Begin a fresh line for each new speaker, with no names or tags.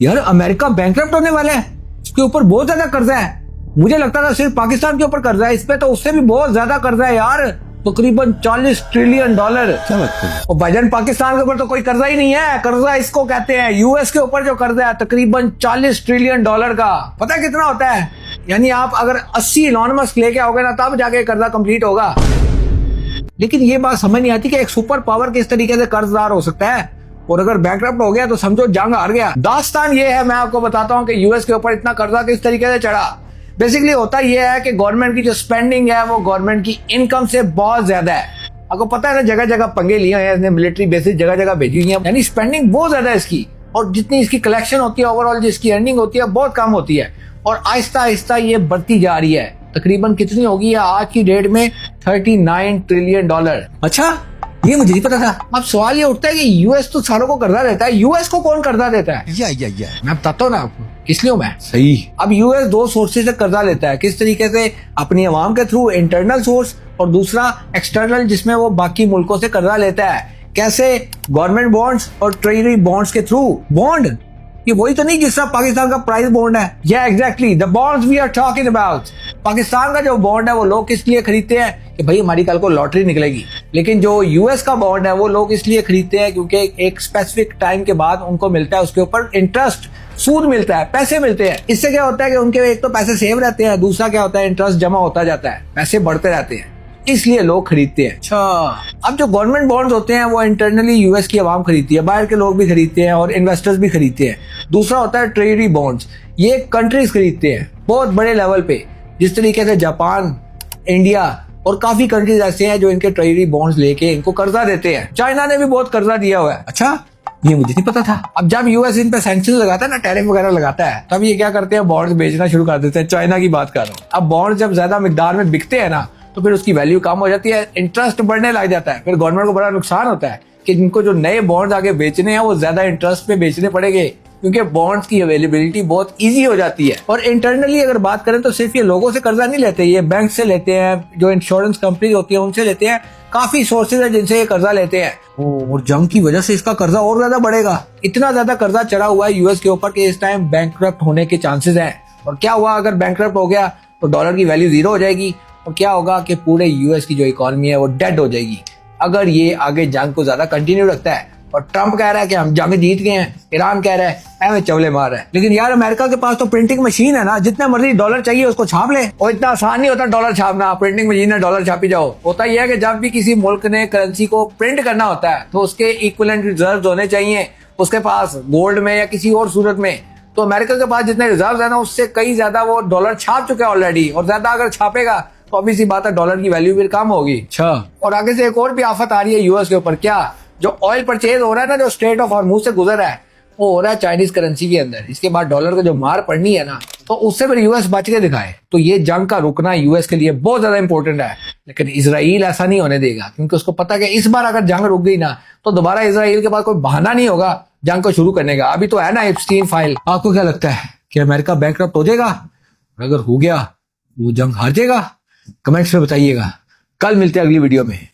यार America bankrupt होने वाला है, इसके ऊपर बहुत ज्यादा कर्जा है। मुझे लगता था सिर्फ पाकिस्तान के ऊपर कर्जा है, इस पे तो उससे भी बहुत ज्यादा कर्जा है यार, तकरीबन $40 ट्रिलियन।
क्या बात कर रहे हो?
और भाईजान पाकिस्तान के ऊपर तो कोई कर्जा ही नहीं है, कर्जा इसको कहते हैं। यूएस के ऊपर जो कर्जा है तकरीबन $40 ट्रिलियन का, पता है कितना होता है? यानी आप अगर 80 इलॉन मस्क लेके आओगे ना तब जाके कर्जा कंप्लीट होगा। लेकिन ये बात समझ नहीं आती कि एक सुपर पावर किस तरीके से कर्जदार हो सकता है, और अगर बैंकरप्ट हो गया तो समझो जंग हार गया। दास्तान ये है, मैं आपको बताता हूँ कि यूएस के ऊपर इतना कर्जा किस तरीके से चढ़ा। बेसिकली होता यह है कि गवर्नमेंट की जो स्पेंडिंग है वो गवर्नमेंट की इनकम से बहुत ज्यादा है। आपको पता है ना, जगह जगह पंगे लिए हैं इसने, मिलिट्री बेसिस जगह जगह भेजी हुई है, यानी स्पेंडिंग बहुत ज्यादा है इसकी। और जितनी इसकी कलेक्शन होती है ओवरऑल जिसकी अर्निंग होती है बहुत कम होती है, और आहिस्ता आहिस्ता ये बढ़ती जा रही है। तकरीबन कितनी होगी आज की डेट में? $39 ट्रिलियन। अच्छा, ये मुझे नहीं पता था। अब सवाल ये उठता है कि यूएस तो सारों को कर्जा देता है, यूएस को कौन कर्जा देता है?
या
मैं बताता हूँ ना आपको किस लिए मैं
सही।
अब यूएस दो सोर्सेज से कर्जा लेता है। किस तरीके से? अपनी आवाम के थ्रू, इंटरनल सोर्स, और दूसरा एक्सटर्नल जिसमें वो बाकी मुल्कों से कर्जा लेता है। कैसे? गवर्नमेंट बॉन्ड्स और ट्रेजरी बॉन्ड्स के थ्रू। बॉन्ड ये वही तो नहीं जिस तरह पाकिस्तान का प्राइस बॉन्ड है? या exactly the bonds we are talking about. Pakistan का जो बॉन्ड है वो लोग किस लिए खरीदते हैं कि भाई हमारी कल को लॉटरी निकलेगी। लेकिन जो यूएस का बॉन्ड है वो लोग इसलिए खरीदते हैं क्योंकि एक स्पेसिफिक टाइम के बाद उनको मिलता है उसके ऊपर इंटरेस्ट, सूद मिलता है, पैसे मिलते हैं। इससे क्या होता है कि उनके एक तो पैसे सेव रहते हैं, दूसरा क्या होता है इंटरेस्ट जमा होता जाता है, पैसे बढ़ते रहते हैं, इसलिए लोग खरीदते हैं। अच्छा, अब जो गवर्नमेंट बॉन्ड्स होते हैं वो इंटरनली यूएस की आवाम खरीदती है, बाहर के लोग भी खरीदते हैं और इन्वेस्टर्स भी खरीदते हैं। दूसरा होता है ट्रेजरी बॉन्ड्स, ये कंट्रीज खरीदते हैं बहुत बड़े लेवल पे, जिस तरीके से जापान, इंडिया और काफी कंट्रीज ऐसे हैं जो इनके ट्रेजरी बॉन्ड्स लेके इनको कर्जा देते हैं। चाइना ने भी बहुत कर्जा दिया हुआ है। अच्छा, ये मुझे नहीं पता था। अब जब यूएस इन पे सैंक्शन लगाता है ना, टैरिफ वगैरह लगाता है, तब ये क्या करते हैं? बॉन्ड्स बेचना शुरू कर देते हैं। चाइना की बात कर रहा हूँ। अब बॉन्ड्स जब ज्यादा मिकदार में बिकते हैं ना तो फिर उसकी वैल्यू कम हो जाती है, इंटरेस्ट बढ़ने लग जाता है। फिर गवर्नमेंट को बड़ा नुकसान होता है कि जिनको जो नए बॉन्ड्स आगे बेचने हैं वो ज्यादा इंटरेस्ट पे बेचने पड़ेंगे, क्योंकि बॉन्ड्स की अवेलेबिलिटी बहुत इजी हो जाती है। और इंटरनली अगर बात करें तो सिर्फ ये लोगों से कर्जा नहीं लेते, ये बैंक से लेते हैं, जो इंश्योरेंस कंपनी होती है उनसे लेते हैं, काफी सोर्सेज है जिनसे ये कर्जा लेते हैं। और जंग की वजह से इसका कर्जा और ज्यादा बढ़ेगा। इतना ज्यादा कर्जा चढ़ा हुआ है यूएस के ऊपर कि इस टाइम बैंकरप्ट होने के चांसेस हैं। और क्या हुआ अगर बैंकरप्ट हो गया तो डॉलर की वैल्यू जीरो हो जाएगी, और क्या होगा कि पूरे यूएस की जो इकोनॉमी है वो डेड हो जाएगी अगर ये आगे जंग को ज्यादा कंटिन्यू रखता है। और ट्रम्प कह रहा है कि हम जंग जीत गए हैं, ईरान कह रहा है ऐਵੇਂ चवले मार रहा है। लेकिन यार अमेरिका के पास तो प्रिंटिंग मशीन है ना, जितने मर्जी डॉलर चाहिए उसको छाप ले। और इतना आसान नहीं होता डॉलर छापना, प्रिंटिंग मशीन है डॉलर छापी जाओ। होता यह है कि जब भी किसी मुल्क ने करेंसी को प्रिंट करना होता है तो उसके इक्विवेलेंट रिजर्व होने चाहिए उसके पास, गोल्ड में या किसी और सूरत में। तो अमेरिका के पास जितने रिजर्व है ना उससे कई ज्यादा वो डॉलर छाप चुका है ऑलरेडी, और ज्यादा अगर छापेगा तो ऑब्वियसली बात है डॉलर की वैल्यू भी कम होगी। अच्छा, और आगे से एक और भी आफत आ रही है यूएस के ऊपर। क्या? जो ऑयल परचेज हो रहा है ना, जो स्ट्रेट ऑफ हॉर्मुज से गुजर रहा है, वो हो रहा है चाइनीज करेंसी के अंदर। इसके बाद डॉलर को जो मार पड़नी है ना, तो उससे फिर यूएस बच के दिखाए। तो ये जंग का रुकना यूएस के लिए बहुत ज्यादा इंपॉर्टेंट है। लेकिन इजराइल ऐसा नहीं होने देगा, क्योंकि उसको पता है कि इस बार अगर जंग रुक गई ना तो दोबारा इजराइल के पास कोई बहाना नहीं होगा जंग को शुरू करने का। अभी तो है ना एप्स्टीन फाइल। आपको क्या लगता है कि अमेरिका बैंकरप्ट हो जाएगा? अगर हो गया वो जंग हार जाएगा? कमेंट्स में बताइएगा। कल मिलते हैं अगली वीडियो में।